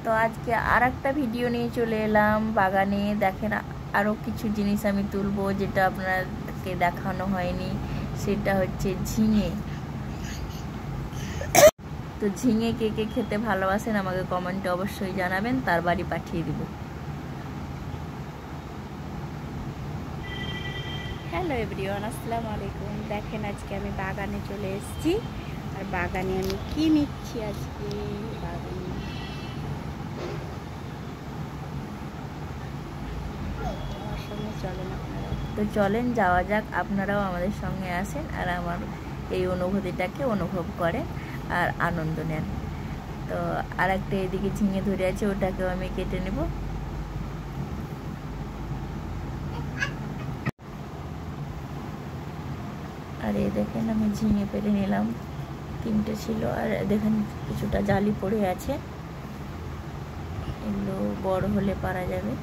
তো আজকে আরেকটা ভিডিও নিয়ে চলে এলাম বাগানে। দেখেন আরও কিছু জিনিস আমি তুলবো যেটা আপনাদেরকে দেখানো হয়নি, সেটা হচ্ছে ঝিঙে। তো ঝিঙে কে কে খেতে ভালোবাসেন আমাকে কমেন্টে অবশ্যই জানাবেন, তার বাড়ি পাঠিয়ে দিব। হ্যালো এভরিওয়ান, আসসালামু আলাইকুম। দেখেন আজকে আমি বাগানে চলে এসেছি, আর বাগানে আমি কি নিচ্ছি আজকে বাগানে। আমার সঙ্গে চলেন আপনারা। তো চলেন যাওয়া যাক, আপনারাও আমাদের সঙ্গে আসেন আর আমার এই অনুভূতিটাকে অনুভব করেন আর আনন্দ নেন। তো আর একটা এদিকে ঝিঙে ধরে আছে, ওটাকেও আমি কেটে নেব। আর এই দেখেন আমি ঝিঙে পেরে নিলাম, 3টে ছিল। আর দেখেন কিছুটা জালি পড়ে আছে, এগুলো বড় হলে পারা যাবে।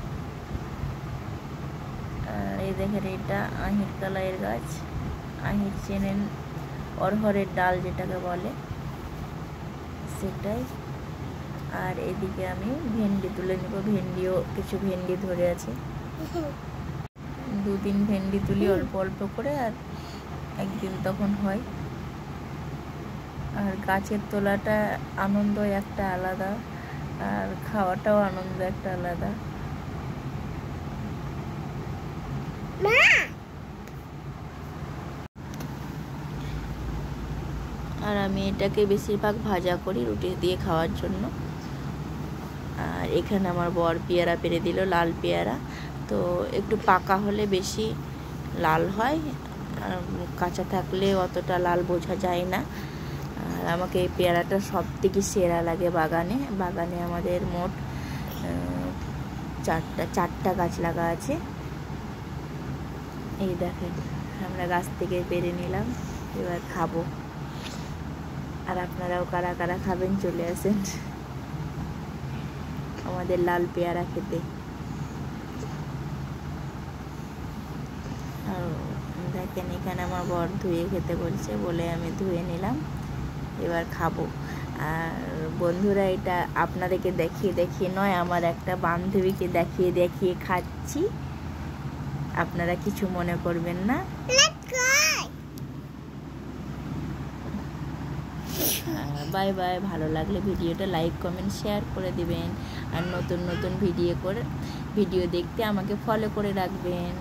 আর এই দেখেন এটা আহির কালাইয়ের গাছ, আহির চেনেন, অরহরের ডাল যেটাকে বলে সেটাই। আর এদিকে আমি ভেন্ডি তুলে নেব, ভেন্ডিও কিছু ভেন্ডি ধরে আছে, 2-3 ভেন্ডি তুলি অল্প অল্প করে, আর একদিন তখন হয়। আর গাছের তোলাটা আনন্দ একটা আলাদা, আর খাওয়াটাও আনন্দ একটা আলাদা। আর আমি এটাকে বেশিরভাগ ভাজা করি রুটি দিয়ে খাওয়ার জন্য। আর এখানে আমার বর পেয়ারা পেরে দিল, লাল পেয়ারা। তো একটু পাকা হলে বেশি লাল হয়, আর কাঁচা থাকলে অতটা লাল বোঝা যায় না। আর আমাকে এই পেয়ারাটা সব থেকে সেরা লাগে বাগানে। বাগানে আমাদের মোট 4টা গাছ লাগা আছে। এই দেখেন আমরা গাছ থেকে পেরে নিলাম, এবার খাবো। আর আপনারাও কারা কারা খাবেন চলে আসেন আমাদের লাল পেয়ারা খেতে। আর দেখেন এখানে আমার বর ধুয়ে খেতে বলছে বলে আমি ধুয়ে নিলাম, এবার খাবো। আর বন্ধুরা, এটা আপনাদেরকে দেখিয়ে দেখিয়ে নয়, আমার একটা বান্ধবীকে দেখিয়ে দেখিয়ে খাচ্ছি, আপনারা কিছু মনে করবেন না। Bye bye. ভালো লাগলে ভিডিওটা লাইক কমেন্ট শেয়ার করে দিবেন, আর নতুন নতুন ভিডিও দেখতে আমাকে ফলো করে রাখবেন।